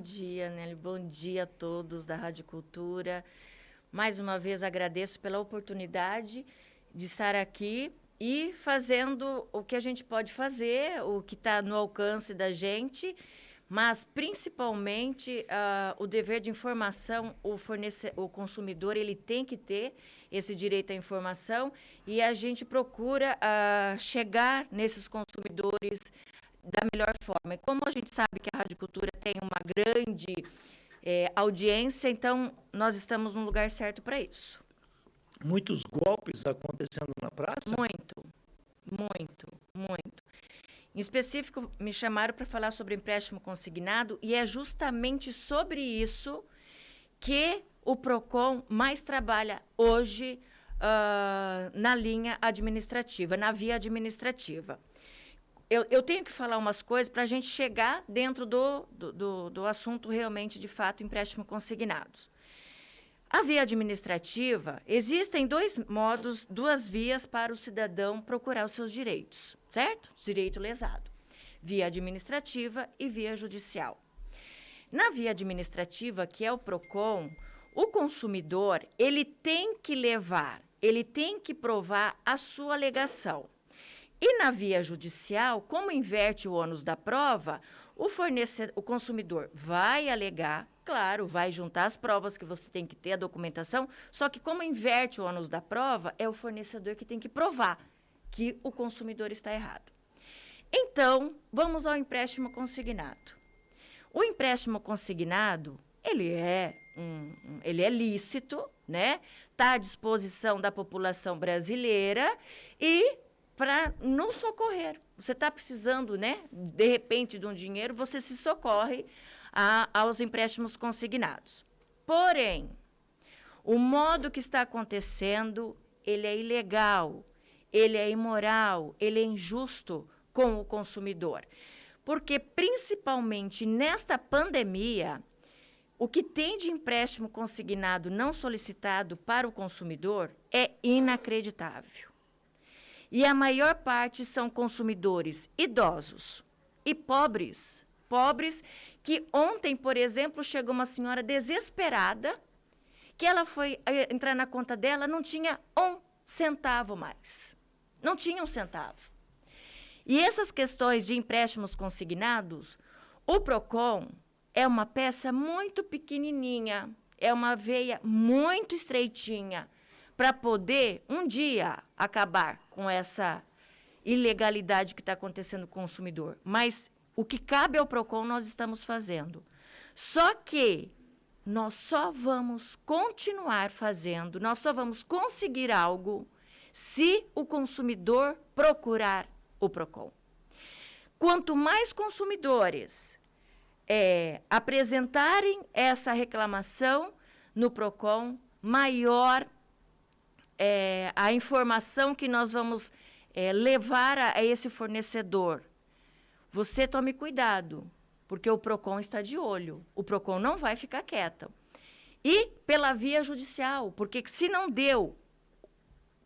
dia, Nelly. Bom dia a todos da Rádio Cultura. Mais uma vez agradeço pela oportunidade de estar aqui e fazendo o que a gente pode fazer, o que está no alcance da gente, mas principalmente o dever de informação, o consumidor ele tem que ter esse direito à informação e a gente procura chegar nesses consumidores da melhor forma. E como a gente sabe que a Rádio Cultura tem uma grande audiência, então nós estamos no lugar certo para isso. Muitos golpes acontecendo na praça? Muito. Em específico, me chamaram para falar sobre empréstimo consignado e é justamente sobre isso que o PROCON mais trabalha hoje na linha administrativa, na via administrativa. Eu tenho que falar umas coisas para a gente chegar dentro do assunto realmente, de fato, empréstimo consignados. A via administrativa, existem duas vias para o cidadão procurar os seus direitos, certo? Direito lesado. Via administrativa e via judicial. Na via administrativa, que é o PROCON, o consumidor, ele tem que provar a sua alegação. E na via judicial, como inverte o ônus da prova, o consumidor vai alegar, claro, vai juntar as provas que você tem que ter, a documentação, só que como inverte o ônus da prova, é o fornecedor que tem que provar que o consumidor está errado. Então, vamos ao empréstimo consignado. O empréstimo consignado, ele é lícito, né? Está à disposição da população brasileira e para nos socorrer. Você está precisando, né, de repente, de um dinheiro, você se socorre aos empréstimos consignados. Porém, o modo que está acontecendo, ele é ilegal, ele é imoral, ele é injusto com o consumidor. Porque, principalmente nesta pandemia, o que tem de empréstimo consignado não solicitado para o consumidor é inacreditável. E a maior parte são consumidores idosos e pobres. Pobres que ontem, por exemplo, chegou uma senhora desesperada, que ela foi entrar na conta dela, não tinha um centavo mais. Não tinha um centavo. E essas questões de empréstimos consignados, o PROCON é uma peça muito pequenininha, é uma veia muito estreitinha, para poder, um dia, acabar com essa ilegalidade que está acontecendo com o consumidor. Mas o que cabe ao PROCON nós estamos fazendo. Só que nós só vamos continuar fazendo, nós só vamos conseguir algo se o consumidor procurar o PROCON. Quanto mais consumidores apresentarem essa reclamação no PROCON, maior a informação que nós vamos levar a esse fornecedor. Você tome cuidado, porque o PROCON está de olho. O PROCON não vai ficar quieto. E pela via judicial, porque se não deu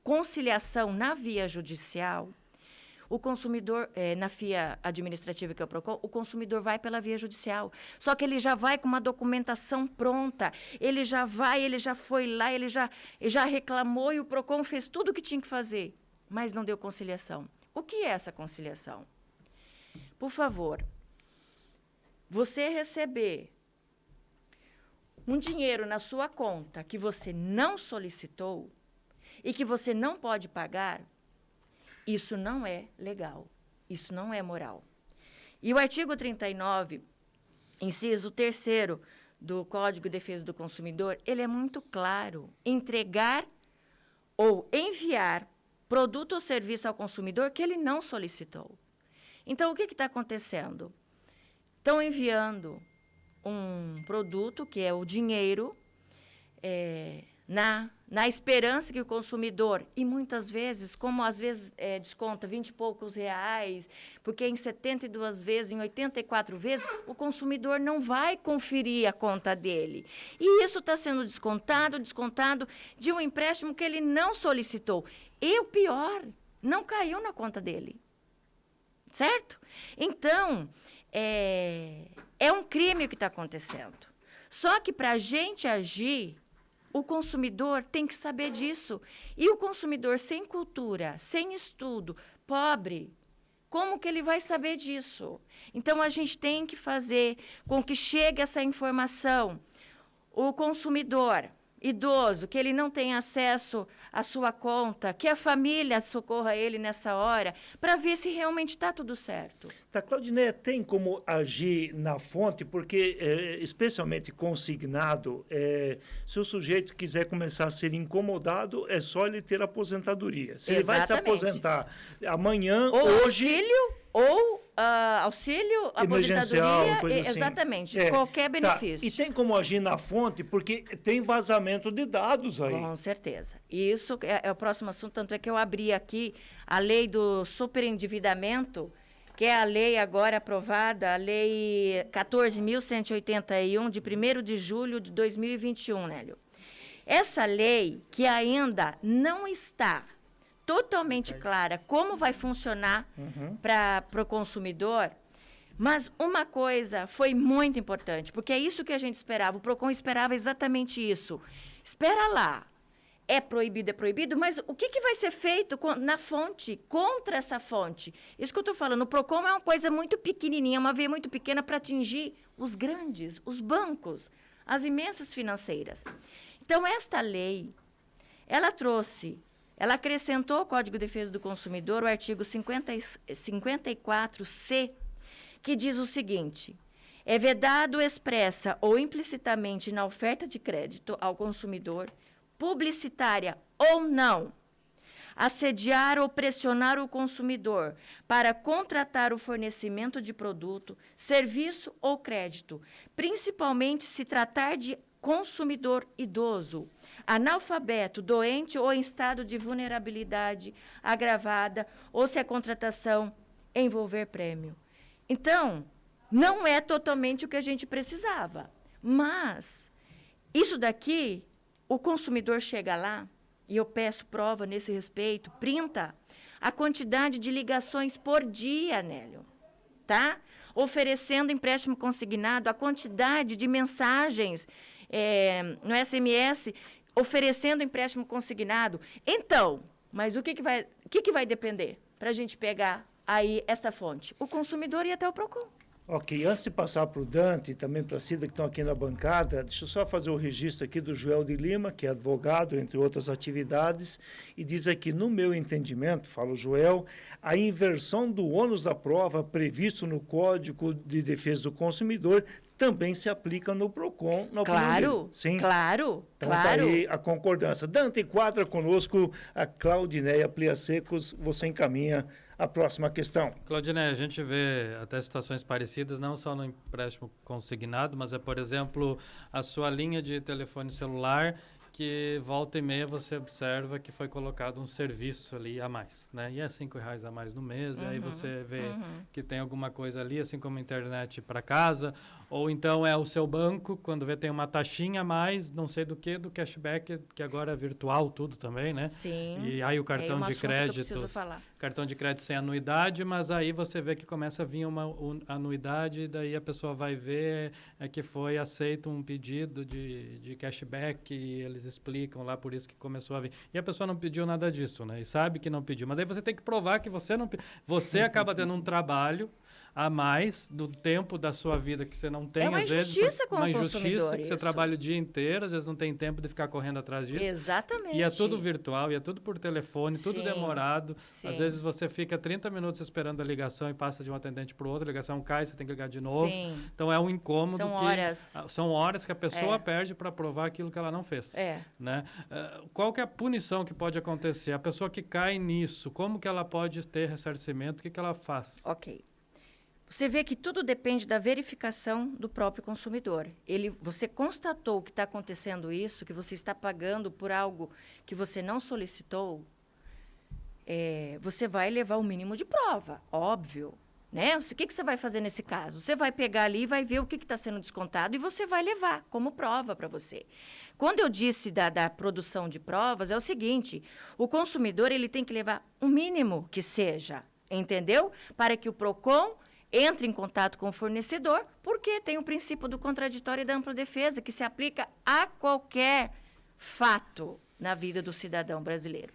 conciliação na via judicial, o consumidor, na via administrativa, que é o PROCON, o consumidor vai pela via judicial. Só que ele já vai com uma documentação pronta, ele já foi lá, ele já reclamou e o PROCON fez tudo o que tinha que fazer, mas não deu conciliação. O que é essa conciliação? Por favor, você receber um dinheiro na sua conta que você não solicitou e que você não pode pagar, isso não é legal, isso não é moral. E o artigo 39, inciso 3º do Código de Defesa do Consumidor, ele é muito claro. Entregar ou enviar produto ou serviço ao consumidor que ele não solicitou. Então, o que está acontecendo? Estão enviando um produto, que é o dinheiro, na esperança que o consumidor, e muitas vezes, como às vezes desconta 20 e poucos reais, porque em 72 vezes, em 84 vezes, o consumidor não vai conferir a conta dele. E isso está sendo descontado de um empréstimo que ele não solicitou. E o pior, não caiu na conta dele. Certo? Então, É um crime o que está acontecendo. Só que para a gente agir, o consumidor tem que saber disso. E o consumidor sem cultura, sem estudo, pobre, como que ele vai saber disso? Então, a gente tem que fazer com que chegue essa informação. O consumidor idoso, que ele não tem acesso à sua conta, que a família socorra ele nessa hora, para ver se realmente está tudo certo. Tá, Claudineia, tem como agir na fonte, porque, especialmente consignado, se o sujeito quiser começar a ser incomodado, é só ele ter aposentadoria. Se ele vai se aposentar amanhã, ou hoje... auxílio, ou auxílio, aposentadoria, coisa assim. Exatamente, qualquer benefício. Tá. E tem como agir na fonte, porque tem vazamento de dados aí. Com certeza. Isso é o próximo assunto, tanto é que eu abri aqui a lei do superendividamento, que é a lei agora aprovada, a lei 14.181, de 1º de julho de 2021, Nélio. Essa lei, que ainda não está totalmente clara como vai funcionar para o consumidor, mas uma coisa foi muito importante, porque é isso que a gente esperava, o PROCON esperava exatamente isso. Espera lá, é proibido, mas o que vai ser feito na fonte, contra essa fonte? Isso que eu estou falando, o PROCON é uma coisa muito pequenininha, uma veia muito pequena para atingir os grandes, os bancos, as imensas financeiras. Então, esta lei, ela acrescentou ao Código de Defesa do Consumidor o artigo 54C, que diz o seguinte: é vedado expressa ou implicitamente na oferta de crédito ao consumidor, publicitária ou não, assediar ou pressionar o consumidor para contratar o fornecimento de produto, serviço ou crédito, principalmente se tratar de consumidor idoso, analfabeto, doente ou em estado de vulnerabilidade agravada, ou se a contratação envolver prêmio. Então, não é totalmente o que a gente precisava, mas isso daqui, o consumidor chega lá, e eu peço prova nesse respeito, printa a quantidade de ligações por dia, Nélio, tá? Oferecendo empréstimo consignado, a quantidade de mensagens no SMS, oferecendo empréstimo consignado. Então, mas o que vai depender para a gente pegar aí essa fonte? O consumidor e até o PROCON. Ok, antes de passar para o Dante e também para a Cida, que estão aqui na bancada, deixa eu só fazer o registro aqui do Joel de Lima, que é advogado, entre outras atividades, e diz aqui, no meu entendimento, fala o Joel, a inversão do ônus da prova previsto no Código de Defesa do Consumidor também se aplica no PROCON. Claro, sim. Claro, então, claro. Tá aí a concordância. Dante, quadra conosco a Claudineia Pliasecos, você encaminha a próxima questão. Claudineia, a gente vê até situações parecidas, não só no empréstimo consignado, mas por exemplo, a sua linha de telefone celular, que volta e meia você observa que foi colocado um serviço ali a mais, né? E é R$5 a mais no mês, e aí você vê que tem alguma coisa ali, assim como internet para casa, ou então é o seu banco, quando vê tem uma taxinha a mais, não sei do cashback, que agora é virtual tudo também, né? Sim. E aí o cartão de crédito, cartão de crédito sem anuidade, mas aí você vê que começa a vir uma anuidade, e daí a pessoa vai ver que foi aceito um pedido de cashback, e eles explicam lá, por isso que começou a vir. E a pessoa não pediu nada disso, né? E sabe que não pediu. Mas aí você tem que provar que você não pediu. Você acaba tendo um trabalho a mais do tempo da sua vida que você não tem, às vezes. É uma injustiça com o consumidor. Uma injustiça que você trabalha o dia inteiro, às vezes não tem tempo de ficar correndo atrás disso. Exatamente. E é tudo virtual, e é tudo por telefone, tudo demorado. Sim. Às vezes você fica 30 minutos esperando a ligação e passa de um atendente para o outro, a ligação cai, você tem que ligar de novo. Sim. Então é um incômodo. São horas que a pessoa perde para provar aquilo que ela não fez. Né? Qual que é a punição que pode acontecer? A pessoa que cai nisso, como que ela pode ter ressarcimento? O que ela faz? Ok. Você vê que tudo depende da verificação do próprio consumidor. Você constatou que está acontecendo isso, que você está pagando por algo que você não solicitou, você vai levar o mínimo de prova, óbvio. Né? O que você vai fazer nesse caso? Você vai pegar ali e vai ver o que está sendo descontado e você vai levar como prova para você. Quando eu disse da produção de provas, é o seguinte, o consumidor ele tem que levar o mínimo que seja, entendeu? Para que o PROCON entre em contato com o fornecedor, porque tem o princípio do contraditório e da ampla defesa, que se aplica a qualquer fato na vida do cidadão brasileiro.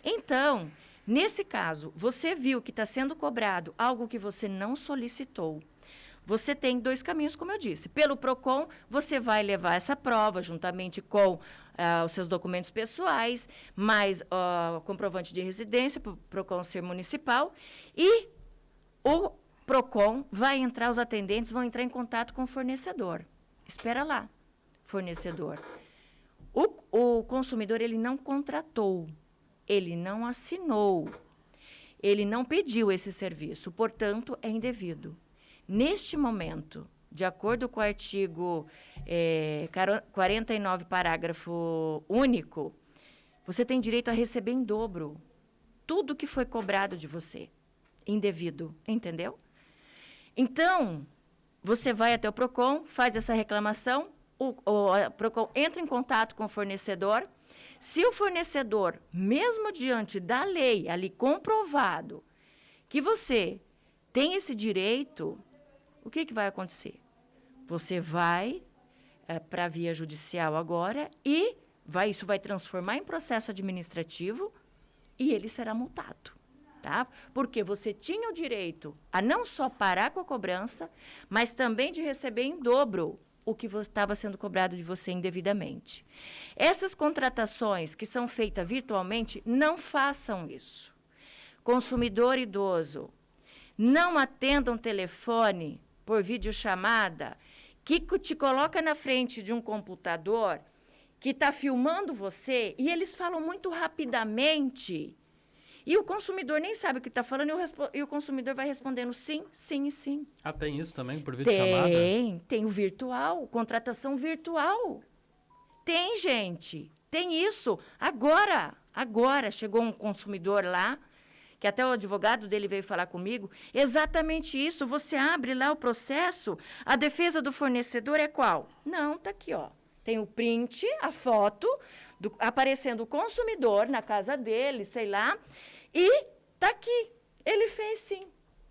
Então, nesse caso, você viu que está sendo cobrado algo que você não solicitou. Você tem 2 caminhos, como eu disse. Pelo PROCON, você vai levar essa prova juntamente com os seus documentos pessoais, mais o comprovante de residência, para o PROCON ser municipal, e o PROCON vai entrar, os atendentes vão entrar em contato com o fornecedor. Espera lá, fornecedor. O consumidor, ele não contratou, ele não assinou, ele não pediu esse serviço, portanto, é indevido. Neste momento, de acordo com o artigo 49, parágrafo único, você tem direito a receber em dobro tudo que foi cobrado de você, indevido, entendeu? Então, você vai até o PROCON, faz essa reclamação, o PROCON entra em contato com o fornecedor. Se o fornecedor, mesmo diante da lei, ali comprovado, que você tem esse direito, o que vai acontecer? Você vai para a via judicial agora e isso vai transformar em processo administrativo e ele será multado, tá? Porque você tinha o direito a não só parar com a cobrança, mas também de receber em dobro o que estava sendo cobrado de você indevidamente. Essas contratações que são feitas virtualmente, não façam isso. Consumidor idoso, não atendam telefone por videochamada, que te coloca na frente de um computador que está filmando você e eles falam muito rapidamente. E o consumidor nem sabe o que está falando e o consumidor vai respondendo sim, sim e sim. Ah, tem isso também por videochamada? Tem o virtual, contratação virtual. Tem, gente, tem isso. Agora chegou um consumidor lá, que até o advogado dele veio falar comigo, exatamente isso, você abre lá o processo, a defesa do fornecedor é qual? Não, está aqui, ó. Tem o print, a foto, aparecendo o consumidor na casa dele, sei lá, e está aqui. Ele fez sim.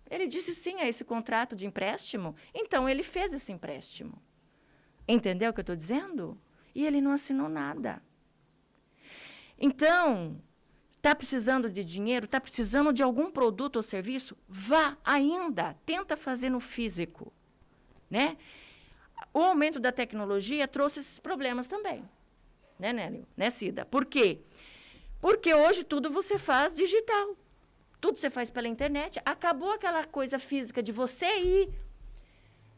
Ele disse sim a esse contrato de empréstimo, então ele fez esse empréstimo. Entendeu o que eu estou dizendo? E ele não assinou nada. Então, está precisando de dinheiro, está precisando de algum produto ou serviço? Vá ainda, tenta fazer no físico, né? O aumento da tecnologia trouxe esses problemas também, né, Nélio? Né, Cida? Por quê? Porque hoje tudo você faz digital. Tudo você faz pela internet. Acabou aquela coisa física de você ir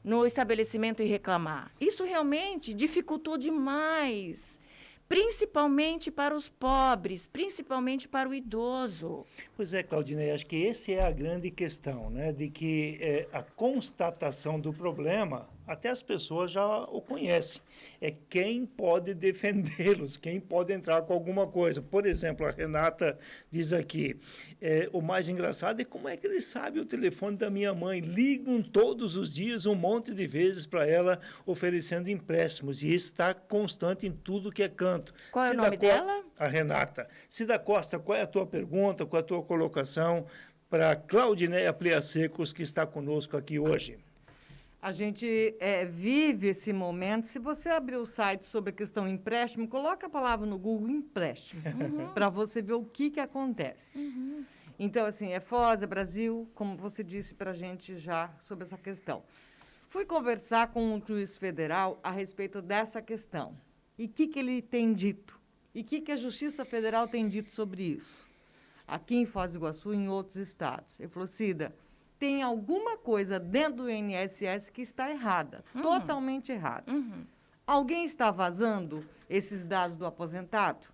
no estabelecimento e reclamar. Isso realmente dificultou demais, principalmente para os pobres, principalmente para o idoso. Pois é, Claudinei, acho que essa é a grande questão, né? De que a constatação do problema, até as pessoas já o conhecem. É quem pode defendê-los, quem pode entrar com alguma coisa. Por exemplo, a Renata diz aqui, o mais engraçado é como é que eles sabem o telefone da minha mãe. Ligam todos os dias um monte de vezes para ela, oferecendo empréstimos. E isso está constante em tudo que é canto. Qual é o nome dela? A Renata. Cida Costa, qual é a tua pergunta, qual é a tua colocação para Claudineia Pliasecos, que está conosco aqui hoje? A gente vive esse momento. Se você abrir o site sobre a questão empréstimo, coloca a palavra no Google empréstimo, para você ver o que acontece. Então, assim, é Foz, é Brasil, como você disse para a gente já sobre essa questão. Fui conversar com um juiz federal a respeito dessa questão. E o que ele tem dito? E o que a Justiça Federal tem dito sobre isso? Aqui em Foz do Iguaçu e em outros estados. Ele falou, Cida, tem alguma coisa dentro do INSS que está errada, totalmente errada. Alguém está vazando esses dados do aposentado?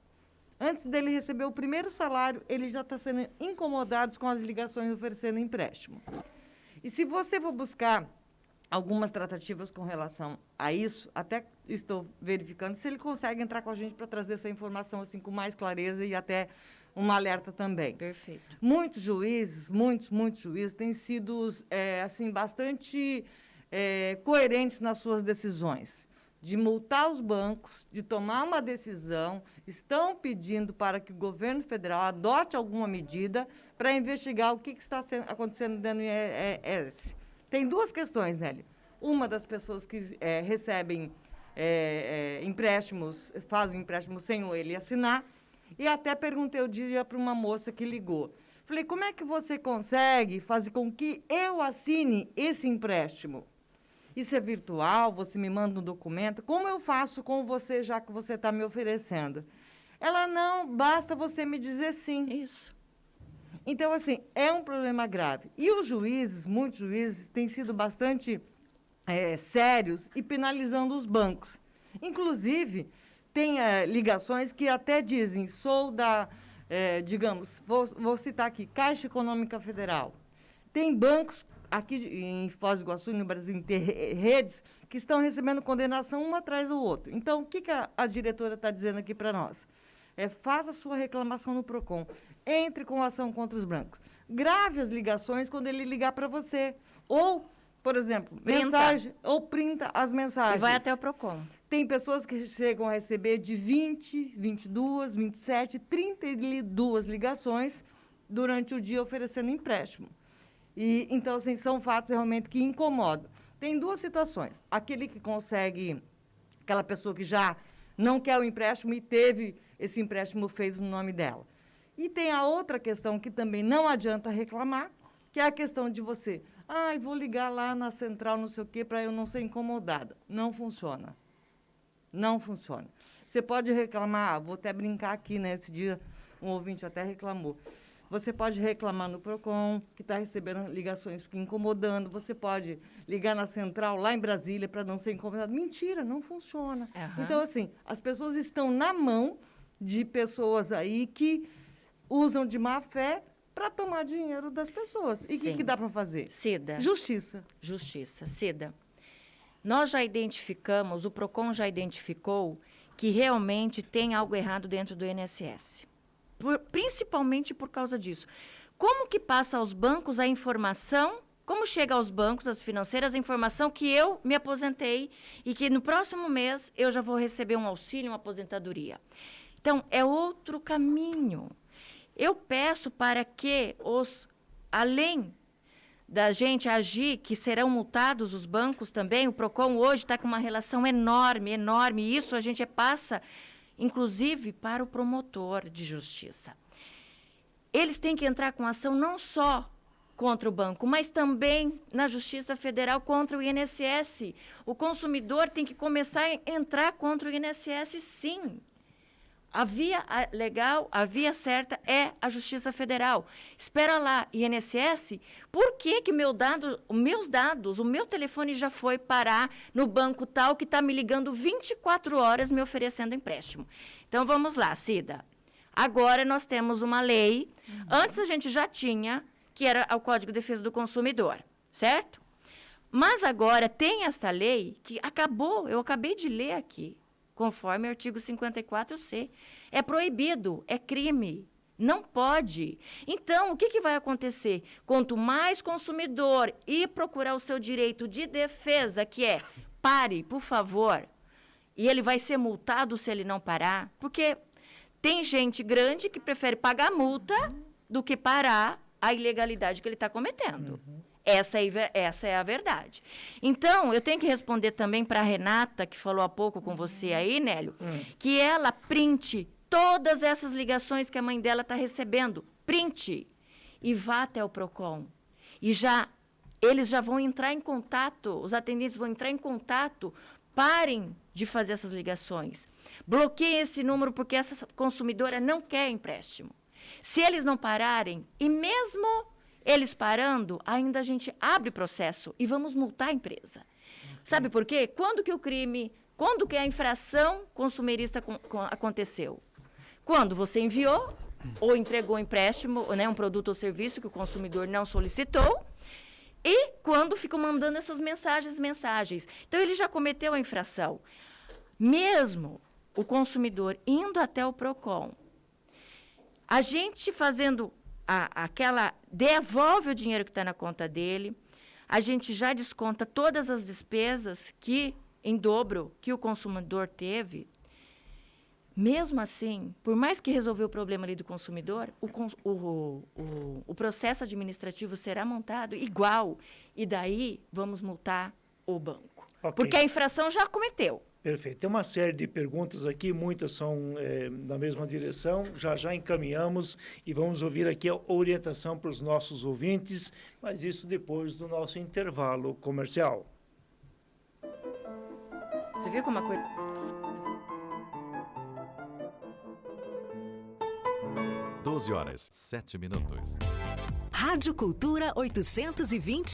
Antes dele receber o primeiro salário, ele já está sendo incomodado com as ligações oferecendo empréstimo. E se você for buscar algumas tratativas com relação a isso, até estou verificando se ele consegue entrar com a gente para trazer essa informação assim, com mais clareza e até um alerta também. Perfeito. Muitos juízes, muitos juízes têm sido assim, bastante coerentes nas suas decisões, de multar os bancos, de tomar uma decisão, estão pedindo para que o governo federal adote alguma medida para investigar o que está acontecendo dentro do INSS. Tem duas questões, Nelly. Uma das pessoas que recebem empréstimos, fazem empréstimo sem ele assinar, e até perguntei o dia para uma moça que ligou. Falei, como é que você consegue fazer com que eu assine esse empréstimo? Isso é virtual, você me manda um documento. Como eu faço com você, já que você está me oferecendo? Ela, não, basta você me dizer sim. Isso. Então, assim, é um problema grave. E os juízes, muitos juízes, têm sido bastante sérios e penalizando os bancos. Inclusive, tem ligações que até dizem, sou da, digamos, vou citar aqui, Caixa Econômica Federal. Tem bancos aqui em Foz do Iguaçu, no Brasil, tem redes que estão recebendo condenação um atrás do outro. Então, o que a diretora está dizendo aqui para nós? Faça a sua reclamação no PROCON. Entre com ação contra os bancos. Grave as ligações quando ele ligar para você. Ou, por exemplo, mensagem, ou printa as mensagens. E vai até o PROCON. Tem pessoas que chegam a receber de 20, 22, 27, 32 ligações durante o dia oferecendo empréstimo. E, então, assim, são fatos realmente que incomodam. Tem duas situações. Aquele que consegue, aquela pessoa que já não quer o empréstimo e teve esse empréstimo feito no nome dela. E tem a outra questão que também não adianta reclamar, que é a questão de você, vou ligar lá na central, não sei o quê, para eu não ser incomodada. Não funciona. Não funciona. Você pode reclamar, vou até brincar aqui, né? Esse dia um ouvinte até reclamou. Você pode reclamar no PROCON, que está recebendo ligações porque incomodando. Você pode ligar na central, lá em Brasília, para não ser incomodado. Mentira, não funciona. Uhum. Então, assim, as pessoas estão na mão de pessoas aí que usam de má fé para tomar dinheiro das pessoas. E o que dá para fazer? Cida. Justiça. Justiça. Cida, nós já identificamos, o PROCON já identificou que realmente tem algo errado dentro do INSS. Principalmente por causa disso. Como que passa aos bancos a informação, como chega aos bancos, às financeiras, a informação que eu me aposentei e que no próximo mês eu já vou receber um auxílio, uma aposentadoria. Então, é outro caminho. Eu peço para que além da gente agir, que serão multados os bancos também, o PROCON hoje está com uma relação enorme, e isso a gente passa, inclusive, para o promotor de justiça. Eles têm que entrar com ação não só contra o banco, mas também na Justiça Federal contra o INSS. O consumidor tem que começar a entrar contra o INSS, sim. A via legal, a via certa é a Justiça Federal. Espera lá, INSS, por que meus dados, o meu telefone já foi parar no banco tal que está me ligando 24 horas me oferecendo empréstimo? Então, vamos lá, Cida. Agora nós temos uma lei, antes a gente já tinha, que era o Código de Defesa do Consumidor, certo? Mas agora tem esta lei que acabou, eu acabei de ler aqui, conforme o artigo 54C. É proibido, é crime, não pode. Então, o que vai acontecer? Quanto mais consumidor ir procurar o seu direito de defesa, que é pare, por favor, e ele vai ser multado se ele não parar, porque tem gente grande que prefere pagar multa do que parar a ilegalidade que ele está cometendo. Essa é a verdade. Então, eu tenho que responder também para a Renata, que falou há pouco com você aí, Nélio, que ela printe todas essas ligações que a mãe dela está recebendo. Printe. E vá até o PROCON. E eles já vão entrar em contato, os atendentes vão entrar em contato. Parem de fazer essas ligações. Bloqueiem esse número porque essa consumidora não quer empréstimo. Se eles não pararem, e mesmo eles parando, ainda a gente abre processo e vamos multar a empresa. Sabe por quê? Quando que a infração consumerista aconteceu? Quando você enviou ou entregou um empréstimo, né, um produto ou serviço que o consumidor não solicitou, e quando ficam mandando essas mensagens. Então, ele já cometeu a infração. Mesmo o consumidor indo até o PROCON, a gente fazendo devolve o dinheiro que está na conta dele, a gente já desconta todas as despesas em dobro que o consumidor teve. Mesmo assim, por mais que resolver o problema ali do consumidor, o processo administrativo será montado igual. E daí vamos multar o banco. Ok. Porque a infração já cometeu. Perfeito. Tem uma série de perguntas aqui, muitas são na mesma direção. Já encaminhamos e vamos ouvir aqui a orientação para os nossos ouvintes, mas isso depois do nosso intervalo comercial. Você viu como a coisa... 12 horas, 7 minutos. Rádio Cultura 820.